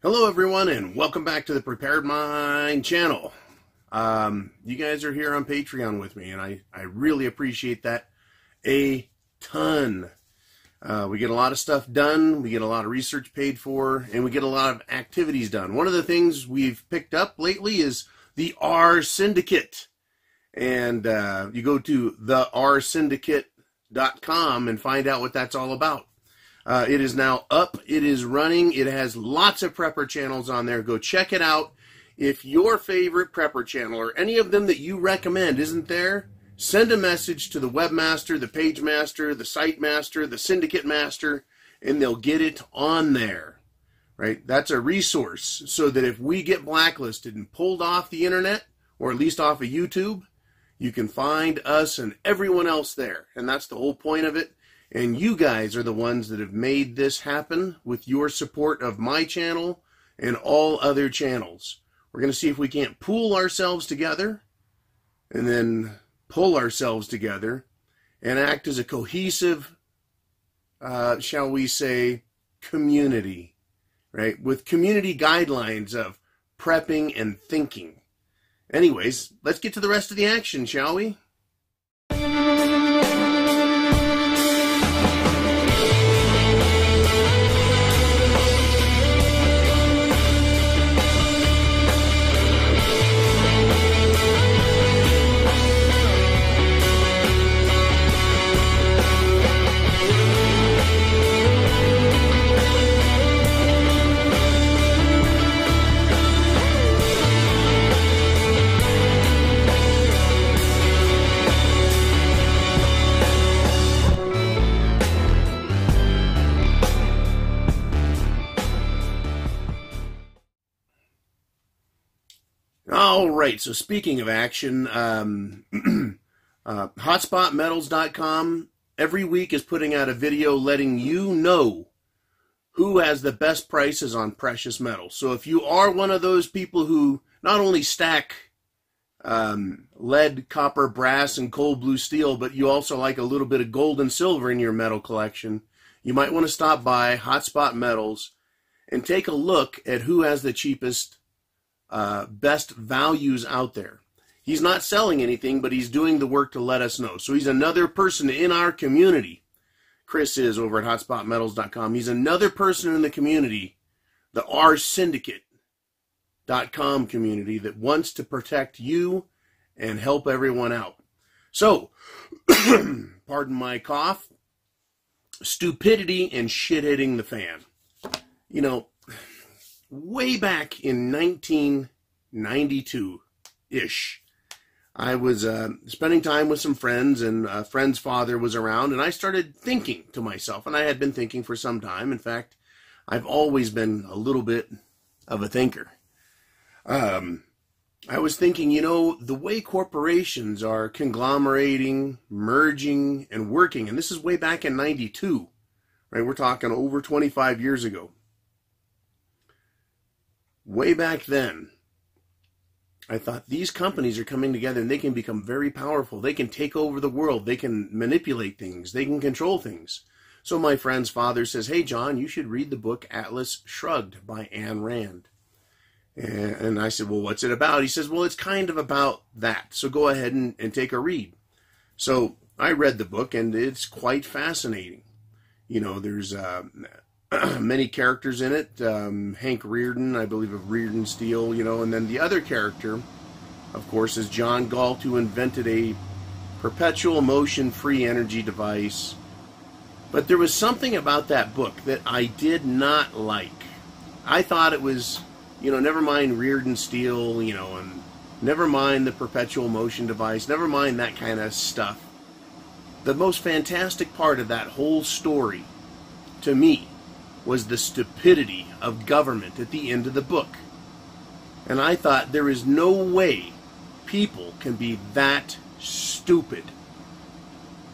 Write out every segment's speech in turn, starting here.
Hello everyone, and welcome back to the Prepared Mind channel. You guys are here on Patreon with me, and I really appreciate that a ton. We get a lot of stuff done, we get a lot of research paid for, and we get a lot of activities done. One of the things we've picked up lately is the R Syndicate. And you go to thersyndicate.com and find out what that's all about. It is now up. It is running. It has lots of prepper channels on there. Go check it out. If your favorite prepper channel or any of them that you recommend isn't there, send a message to the webmaster, the page master, the site master, the syndicate master, and they'll get it on there. Right? That's a resource so that if we get blacklisted and pulled off the internet, or at least off of YouTube, you can find us and everyone else there. And that's the whole point of it. And you guys are the ones that have made this happen with your support of my channel and all other channels. We're going to see if we can't pool ourselves together and then pull ourselves together and act as a cohesive, shall we say, community, right? With community guidelines of prepping and thinking. Anyways, let's get to the rest of the action, shall we? All right, so speaking of action, hotspotmetals.com every week is putting out a video letting you know who has the best prices on precious metals. So if you are one of those people who not only stack lead, copper, brass, and cold blue steel, but you also like a little bit of gold and silver in your metal collection, you might want to stop by Hotspot Metals and take a look at who has the cheapest best values out there. He's not selling anything, but he's doing the work to let us know. So he's another person in our community. Chris is over at hotspotmetals.com. He's another person in the community, the rsyndicate.com community that wants to protect you and help everyone out. So, pardon my cough, stupidity and shit hitting the fan. You know, way back in 1992-ish, I was spending time with some friends, and a friend's father was around, and I started thinking to myself, and I had been thinking for some time. In fact, I've always been a little bit of a thinker. I was thinking, you know, the way corporations are conglomerating, merging, and working, and this is way back in 92, right? We're talking over 25 years ago. Way back then, I thought these companies are coming together and they can become very powerful. They can take over the world. They can manipulate things. They can control things. So my friend's father says, hey, John, you should read the book Atlas Shrugged by Ayn Rand. And I said, well, what's it about? He says, well, it's kind of about that. So go ahead and take a read. So I read the book, and it's quite fascinating. You know, there's many characters in it. Hank Rearden, I believe, of Rearden Steel, you know, and then the other character, of course, is John Galt, who invented a perpetual motion-free energy device. But there was something about that book that I did not like. I thought it was, you know, never mind Rearden Steel, you know, and never mind the perpetual motion device, never mind that kind of stuff. The most fantastic part of that whole story, to me, was the stupidity of government at the end of the book. And I thought, there is no way people can be that stupid.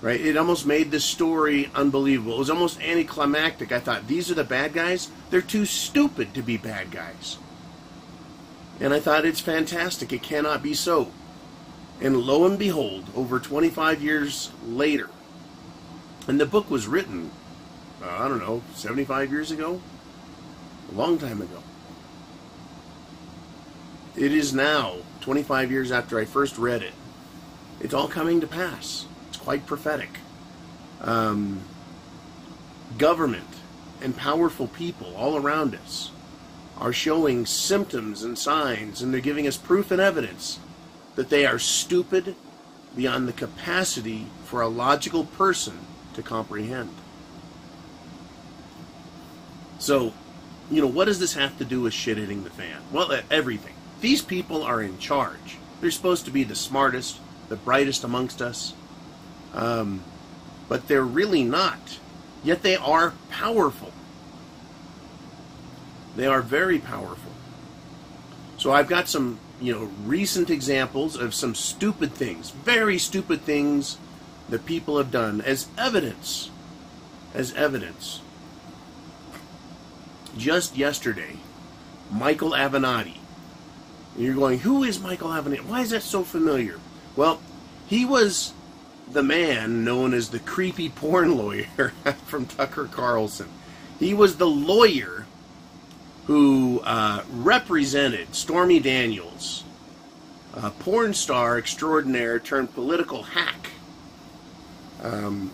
Right? It almost made the story unbelievable. It was almost anticlimactic. I thought, these are the bad guys? They're too stupid to be bad guys. And I thought, it's fantastic. It cannot be so. And lo and behold, over 25 years later, and the book was written, I don't know, 75 years ago? A long time ago. it is now, 25 years after I first read it, it's all coming to pass. It's quite prophetic. Government and powerful people all around us are showing symptoms and signs, and they're giving us proof and evidence that they are stupid beyond the capacity for a logical person to comprehend. So, what does this have to do with shit hitting the fan? Well, everything. These people are in charge. They're supposed to be the smartest, the brightest amongst us, but they're really not. Yet they are powerful. They are very powerful. So I've got some, recent examples of some stupid things, very stupid things that people have done as evidence. As evidence. Just yesterday, Michael Avenatti. And you're going, who is Michael Avenatti? Why is that so familiar? Well, he was the man known as the creepy porn lawyer from Tucker Carlson. He was the lawyer who represented Stormy Daniels, a porn star extraordinaire turned political hack.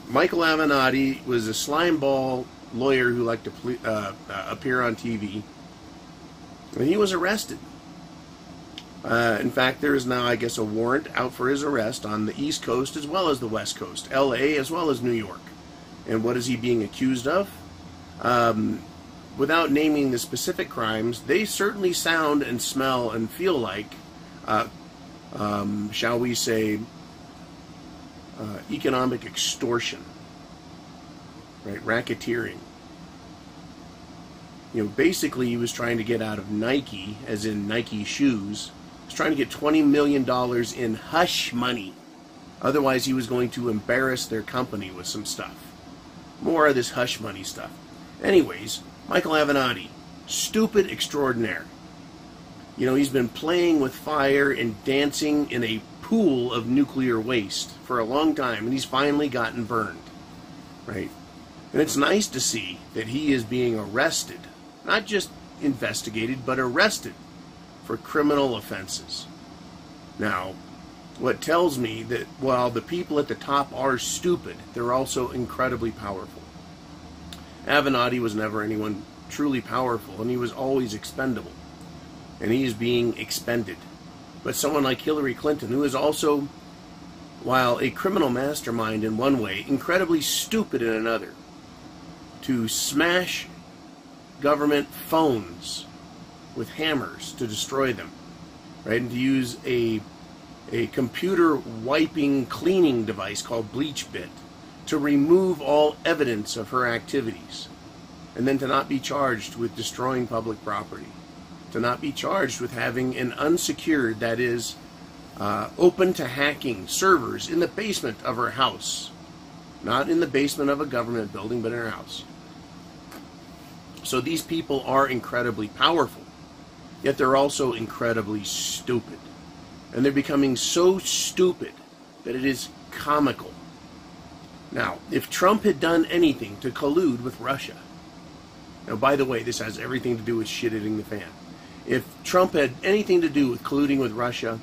Michael Avenatti was a slimeball lawyer who liked to appear on TV, and he was arrested. In fact, there is now, I guess, a warrant out for his arrest on the East Coast as well as the West Coast, L.A. as well as New York. And what is he being accused of? Without naming the specific crimes, they certainly sound and smell and feel like, shall we say, economic extortion, right? Racketeering. Basically he was trying to get out of Nike, as in Nike shoes. He was trying to get $20 million in hush money. Otherwise he was going to embarrass their company with some stuff. More of this hush money stuff. Anyways, Michael Avenatti, stupid extraordinaire. He's been playing with fire and dancing in a pool of nuclear waste for a long time, and he's finally gotten burned, right? And it's nice to see that he is being arrested, not just investigated, but arrested for criminal offenses. Now, what tells me that while the people at the top are stupid, they're also incredibly powerful. Avenatti was never anyone truly powerful, and he was always expendable. And he is being expended. But someone like Hillary Clinton, who is also, while a criminal mastermind in one way, incredibly stupid in another, to smash government phones with hammers to destroy them, right? And to use a computer wiping cleaning device called BleachBit to remove all evidence of her activities, and then to not be charged with destroying public property, to not be charged with having an unsecured, that is, open to hacking servers in the basement of her house. Not in the basement of a government building, but in her house. So these people are incredibly powerful, yet they're also incredibly stupid. And they're becoming so stupid that it is comical. Now, if Trump had done anything to collude with Russia, now by the way, this has everything to do with shit hitting the fan. If Trump had anything to do with colluding with Russia,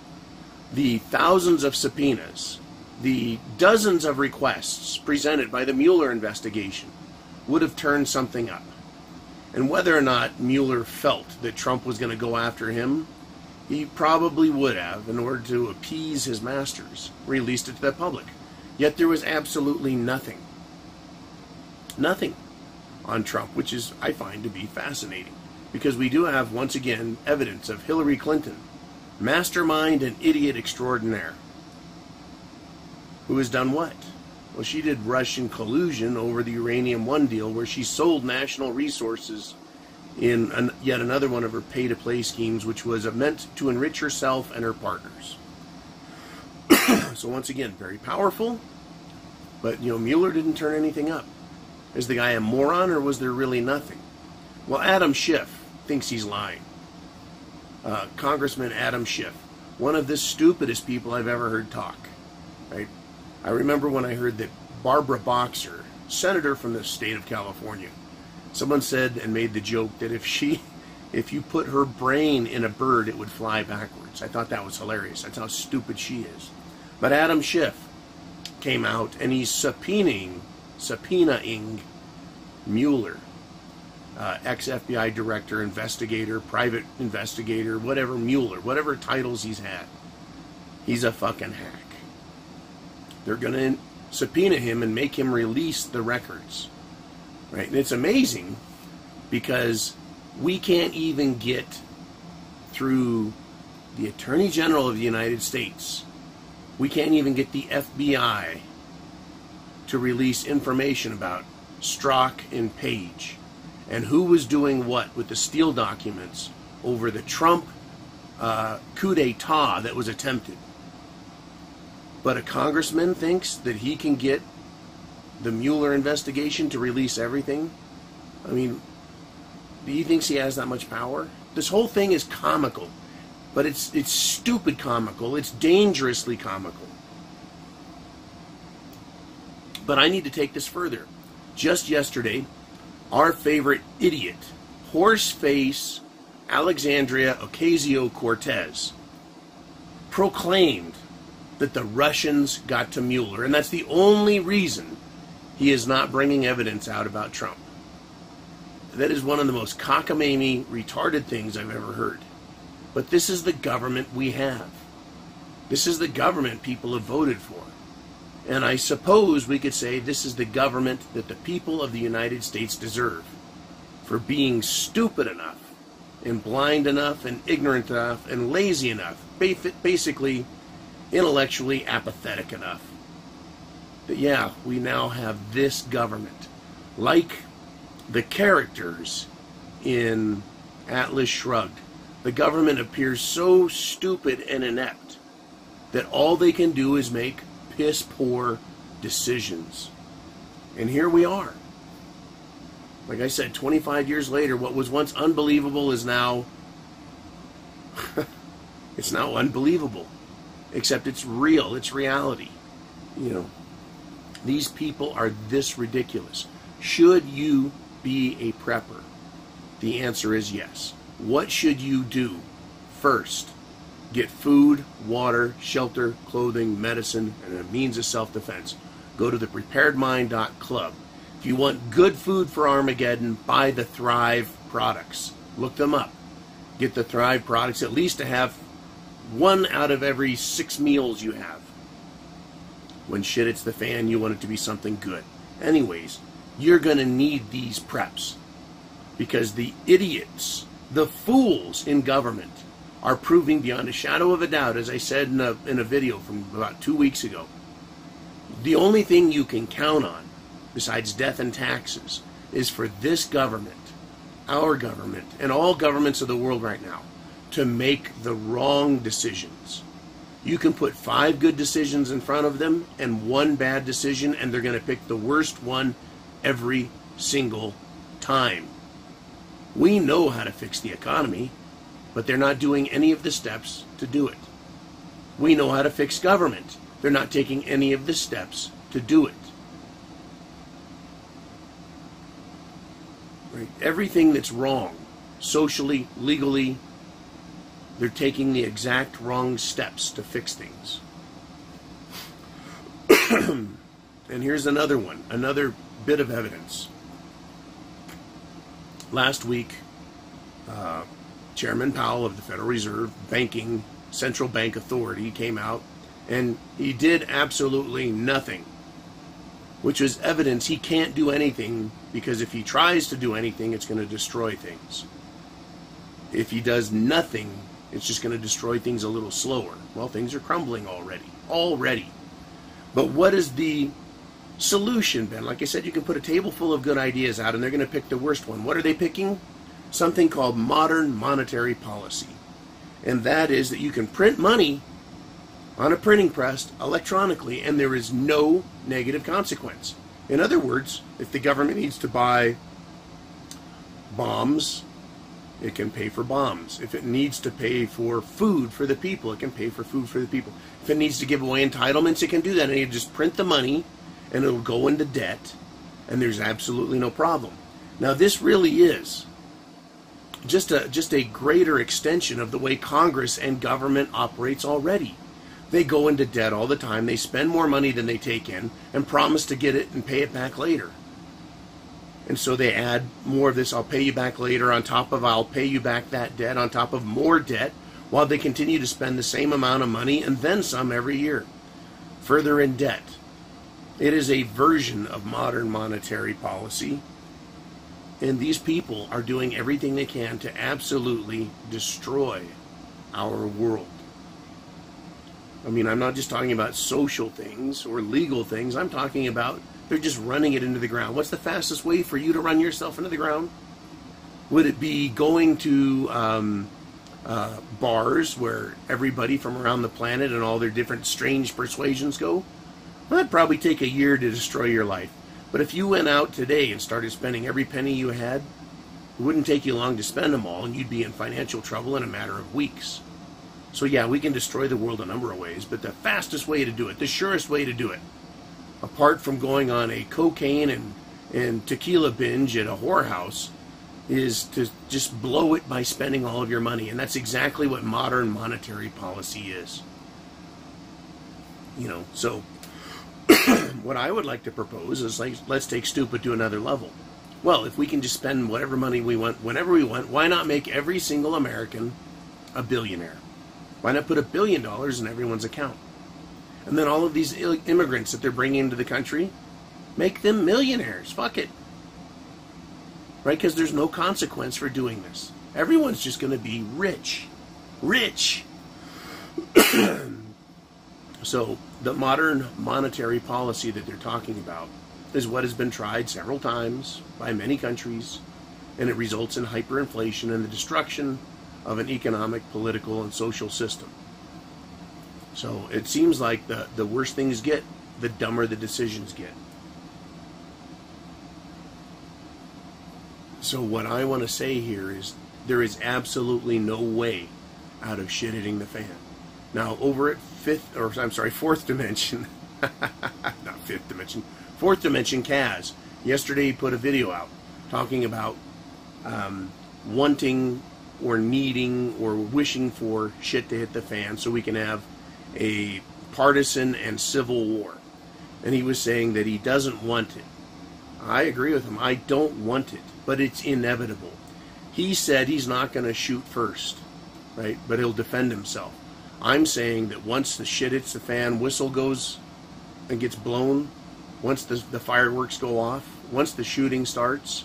the thousands of subpoenas, the dozens of requests presented by the Mueller investigation would have turned something up. And whether or not Mueller felt that Trump was going to go after him, he probably would have, in order to appease his masters, released it to the public. Yet there was absolutely nothing. Nothing on Trump, which is, I find, to be fascinating. Because we do have, once again, evidence of Hillary Clinton, mastermind and idiot extraordinaire. Who has done what? Well, she did Russian collusion over the Uranium One deal, where she sold national resources in yet another one of her pay-to-play schemes, which was meant to enrich herself and her partners. So once again, very powerful, but Mueller didn't turn anything up. Is the guy a moron, or was there really nothing? Well, Adam Schiff thinks he's lying. Congressman Adam Schiff, one of the stupidest people I've ever heard talk. Right? I remember when I heard that Barbara Boxer, senator from the state of California, someone said and made the joke that if she if you put her brain in a bird, it would fly backwards. I thought that was hilarious. That's how stupid she is. But Adam Schiff came out and he's subpoenaing Mueller, ex-FBI director, investigator, private investigator, whatever, Mueller, whatever titles he's had. He's a fucking hack. They're going to subpoena him and make him release the records. Right? And it's amazing because we can't even get through the Attorney General of the United States. We can't even get the FBI to release information about Strzok and Page and who was doing what with the Steele documents over the Trump coup d'etat that was attempted. But a congressman thinks that he can get the Mueller investigation to release everything? I mean, do you think he has that much power? This whole thing is comical, but it's stupid comical. It's dangerously comical. But I need to take this further. Just yesterday, our favorite idiot, horseface Alexandria Ocasio-Cortez, proclaimed that the Russians got to Mueller, and that's the only reason he is not bringing evidence out about Trump. That is one of the most cockamamie, retarded things I've ever heard. But this is the government we have. This is the government people have voted for. And I suppose we could say this is the government that the people of the United States deserve for being stupid enough and blind enough and ignorant enough and lazy enough, basically intellectually apathetic enough. But yeah, we now have this government. Like the characters in Atlas Shrugged, the government appears so stupid and inept that all they can do is make piss-poor decisions. And here we are. Like I said, 25 years later, what was once unbelievable is now it's now unbelievable. Except it's real, it's reality. You know, these people are this ridiculous. Should you be a prepper? The answer is yes. What should you do? First, get food, water, shelter, clothing, medicine, and a means of self-defense. Go to thepreparedmind.club. If you want good food for Armageddon, buy the Thrive products. Look them up. Get the Thrive products, at least to have 1 out of every 6 meals you have. When shit hits the fan, you want it to be something good. Anyways, you're going to need these preps because the idiots, the fools in government are proving beyond a shadow of a doubt, as I said in a video from about 2 weeks ago, the only thing you can count on, besides death and taxes, is for this government, our government, and all governments of the world right now, to make the wrong decisions. You can put 5 good decisions in front of them and 1 bad decision, and they're going to pick the worst one every single time. We know how to fix the economy, but they're not doing any of the steps to do it. We know how to fix government. They're not taking any of the steps to do it. Right? Everything that's wrong, socially, legally, they're taking the exact wrong steps to fix things. And here's another one, another bit of evidence. Last week, Chairman Powell of the Federal Reserve Banking Central Bank Authority came out and he did absolutely nothing, which is evidence he can't do anything, because if he tries to do anything, it's going to destroy things. If he does nothing, it's just going to destroy things a little slower. Well, things are crumbling already. But what is the solution, Ben? Like I said, you can put a table full of good ideas out and they're going to pick the worst one. What are they picking? Something called modern monetary policy. And that is that you can print money on a printing press electronically and there is no negative consequence. In other words, if the government needs to buy bombs, it can pay for bombs. If it needs to pay for food for the people, it can pay for food for the people. If it needs to give away entitlements, it can do that. And you just print the money and it'll go into debt and there's absolutely no problem. Now this really is just a greater extension of the way Congress and government operates already. They go into debt all the time. They spend more money than they take in and promise to get it and pay it back later. And so they add more of this, I'll pay you back later, on top of I'll pay you back that debt, on top of more debt, while they continue to spend the same amount of money and then some every year, further in debt. It is a version of modern monetary policy, and these people are doing everything they can to absolutely destroy our world. I mean, I'm not just talking about social things or legal things. I'm talking about they're just running it into the ground. What's the fastest way for you to run yourself into the ground? Would it be going to bars where everybody from around the planet and all their different strange persuasions go? Well, that'd probably take a year to destroy your life. But if you went out today and started spending every penny you had, it wouldn't take you long to spend them all, and you'd be in financial trouble in a matter of weeks. So yeah, we can destroy the world a number of ways, but the fastest way to do it, the surest way to do it, apart from going on a cocaine and tequila binge at a whorehouse, is to just blow it by spending all of your money. And that's exactly what modern monetary policy is. You know, so what I would like to propose is, like, let's take stupid to another level. Well, if we can just spend whatever money we want whenever we want, why not make every single American a billionaire? Why not put $1 billion in everyone's account? And then all of these immigrants that they're bringing into the country, make them millionaires. Fuck it. Right? Because there's no consequence for doing this. Everyone's just going to be rich. Rich. So the modern monetary policy that they're talking about is what has been tried several times by many countries, and it results in hyperinflation and the destruction of an economic, political, and social system. So it seems like the worse things get, the dumber the decisions get. So what I want to say here is there is absolutely no way out of shit hitting the fan. Now, over at Fourth Dimension, not Fifth Dimension, Fourth Dimension Kaz, yesterday he put a video out talking about wanting or needing or wishing for shit to hit the fan so we can have a partisan and civil war. And he was saying that he doesn't want it. I agree with him. I don't want it, but it's inevitable. He said he's not going to shoot first, right? But he'll defend himself. I'm saying that once the shit hits the fan, whistle goes and gets blown, once the fireworks go off, once the shooting starts,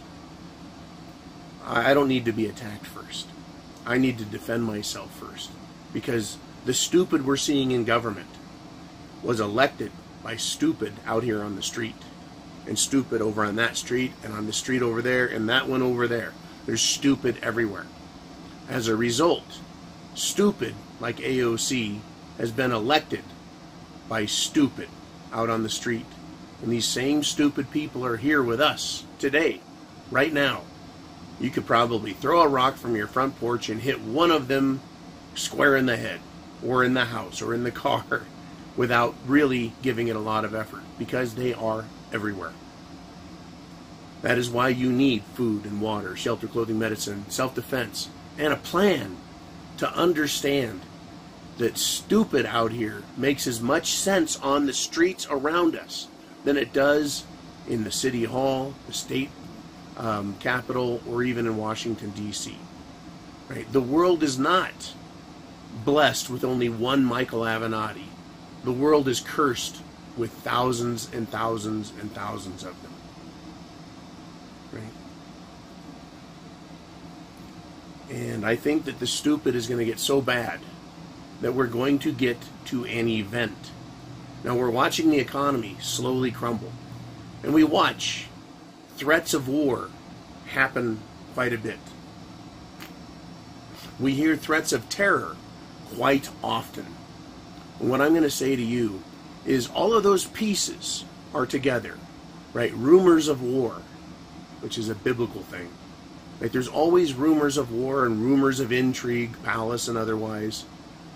I don't need to be attacked first. I need to defend myself first. Because the stupid we're seeing in government was elected by stupid out here on the street. And stupid over on that street, and on the street over there, and that one over there. There's stupid everywhere. As a result, stupid, like AOC, has been elected by stupid out on the street. And these same stupid people are here with us today, right now. You could probably throw a rock from your front porch and hit one of them square in the head, or in the house, or in the car, without really giving it a lot of effort, because they are everywhere. That is why you need food and water, shelter, clothing, medicine, self-defense, and a plan to understand that stupid out here makes as much sense on the streets around us than it does in the city hall, the state capitol, or even in Washington, D.C. Right? The world is not blessed with only one Michael Avenatti. The world is cursed with thousands and thousands and thousands of them. Right? And I think that the stupid is going to get so bad that we're going to get to an event. Now, we're watching the economy slowly crumble. And we watch threats of war happen quite a bit. We hear threats of terror quite often. And what I'm going to say to you is all of those pieces are together, right? Rumors of war, which is a biblical thing. Right? There's always rumors of war and rumors of intrigue, palace and otherwise.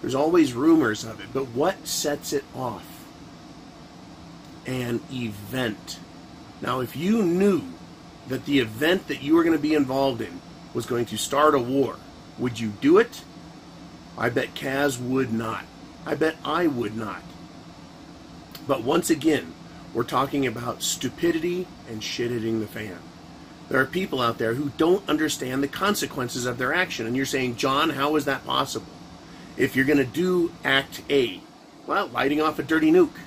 There's always rumors of it. But what sets it off? An event. Now, if you knew that the event that you were going to be involved in was going to start a war, would you do it? I bet Kaz would not. I bet I would not. But once again, we're talking about stupidity and shit hitting the fan. There are people out there who don't understand the consequences of their action. And you're saying, John, how is that possible? If you're going to do Act A, well, lighting off a dirty nuke,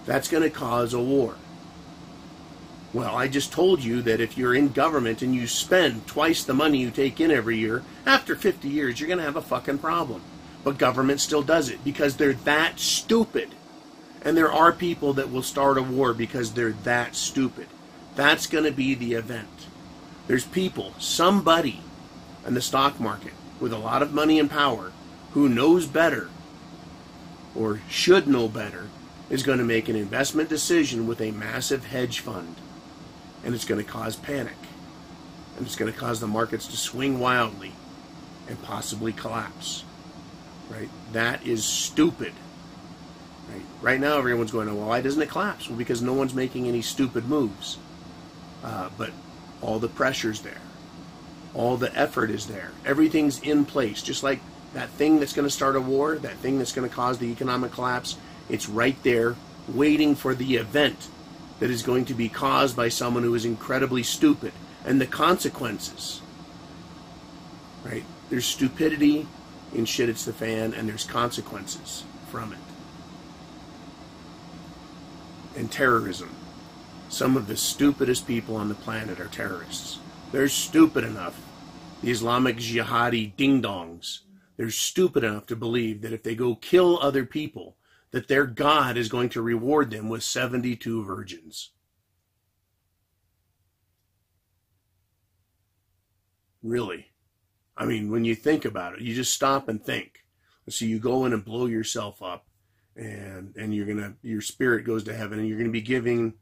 that's going to cause a war. Well, I just told you that if you're in government and you spend twice the money you take in every year, after 50 years, you're going to have a fucking problem. But government still does it because they're that stupid. And there are people that will start a war because they're that stupid. That's going to be the event. There's people, somebody in the stock market with a lot of money and power who knows better or should know better is going to make an investment decision with a massive hedge fund. And it's going to cause panic. And it's going to cause the markets to swing wildly and possibly collapse. Right? That is stupid. Right now everyone's going, well, why doesn't it collapse? Well, because no one's making any stupid moves. But all the pressure's there. All the effort is there. Everything's in place. Just like that thing that's going to start a war, that thing that's going to cause the economic collapse, it's right there waiting for the event that is going to be caused by someone who is incredibly stupid. And the consequences, right? There's stupidity in shit it's the fan, and there's consequences from it. And terrorism. Some of the stupidest people on the planet are terrorists. They're stupid enough. The Islamic jihadi ding-dongs. They're stupid enough to believe that if they go kill other people, that their God is going to reward them with 72 virgins. Really. I mean, when you think about it, you just stop and think. So you go in and blow yourself up, and your spirit goes to heaven, and you're going to be giving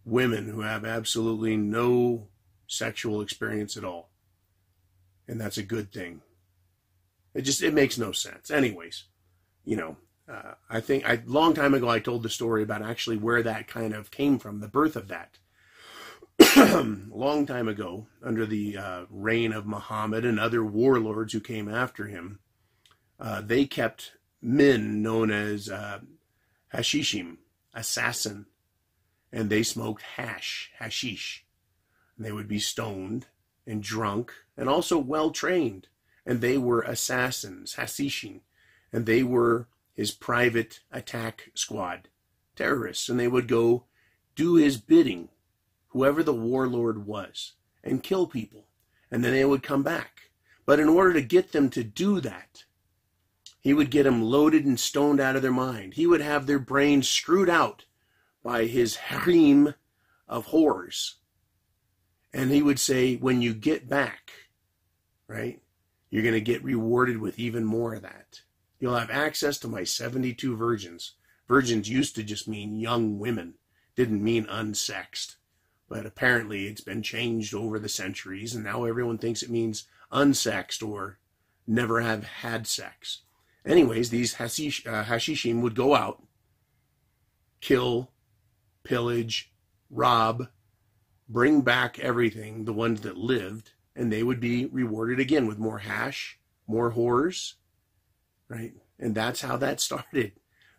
women who have absolutely no sexual experience at all. And that's a good thing. It makes no sense. Anyways, I think a long time ago I told the story about actually where that kind of came from, the birth of that. Long time ago, under the reign of Muhammad and other warlords who came after him, they kept men known as hashishim, assassin, and they smoked hashish. And they would be stoned and drunk and also well-trained. And they were assassins, hashishim, and they were his private attack squad, terrorists. And they would go do his bidding, whoever the warlord was, and kill people. And then they would come back. But in order to get them to do that, he would get them loaded and stoned out of their mind. He would have their brains screwed out by his harem of whores. And he would say, when you get back, right, you're going to get rewarded with even more of that. You'll have access to my 72 virgins. Virgins used to just mean young women. Didn't mean unsexed. But apparently it's been changed over the centuries, and now everyone thinks it means unsexed or never have had sex. Anyways, these hashishim would go out, kill, pillage, rob, bring back everything, the ones that lived, and they would be rewarded again with more hash, more whores, right? And that's how that started.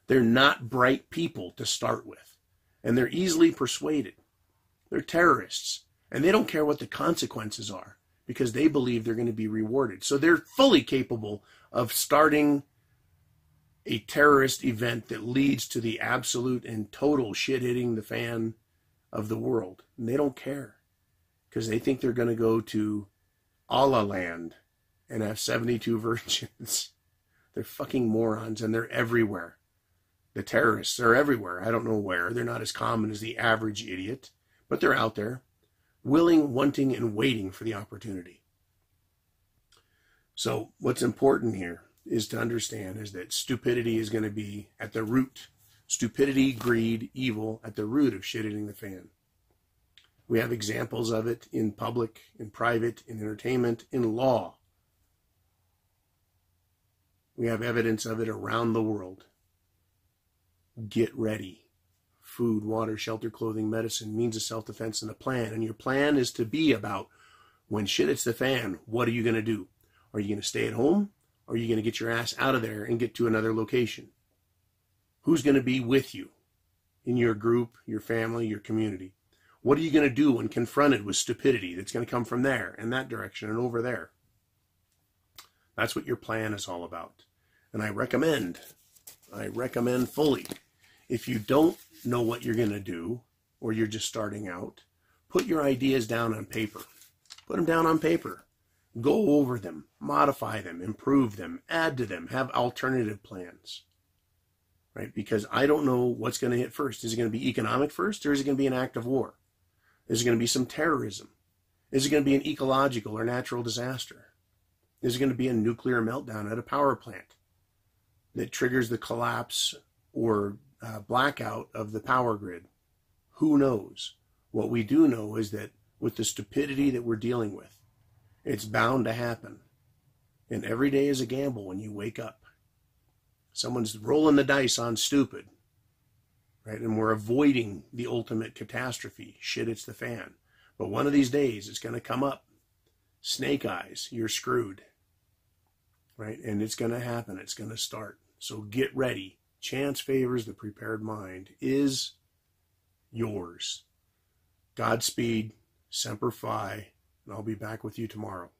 They're not bright people to start with, and they're easily persuaded. They're terrorists, and they don't care what the consequences are because they believe they're going to be rewarded. So they're fully capable of starting a terrorist event that leads to the absolute and total shit hitting the fan of the world. And they don't care because they think they're going to go to Allah land and have 72 virgins. They're fucking morons, and they're everywhere. The terrorists are everywhere. I don't know where. They're not as common as the average idiot, but they're out there, willing, wanting, and waiting for the opportunity. So what's important here is to understand is that stupidity is going to be at the root. Stupidity, greed, evil at the root of shit hitting the fan. We have examples of it in public, in private, in entertainment, in law. We have evidence of it around the world. Get ready. Food, water, shelter, clothing, medicine, means of self-defense, and a plan. And your plan is to be about When shit hits the fan, what are you going to do? Are you going to stay at home? Or are you going to get your ass out of there and get to another location? Who's going to be with you in your group, your family, your community? What are you going to do when confronted with stupidity that's going to come from there and that direction and over there? That's what your plan is all about. And I recommend fully, if you don't know what you're going to do, or you're just starting out, put your ideas down on paper. Put them down on paper. Go over them, modify them, improve them, add to them, have alternative plans. Right? Because I don't know what's going to hit first. Is it going to be economic first, or is it going to be an act of war? Is it going to be some terrorism? Is it going to be an ecological or natural disaster? Is it going to be a nuclear meltdown at a power plant that triggers the collapse or blackout of the power grid? Who knows? What we do know is that with the stupidity that we're dealing with, it's bound to happen. And every day is a gamble when you wake up. Someone's rolling the dice on stupid, right? And we're avoiding the ultimate catastrophe. Shit hits the fan. But one of these days, it's going to come up. Snake eyes, you're screwed, right? And it's going to happen. It's going to start. So get ready. Chance favors the prepared mind is yours. Godspeed, Semper Fi, and I'll be back with you tomorrow.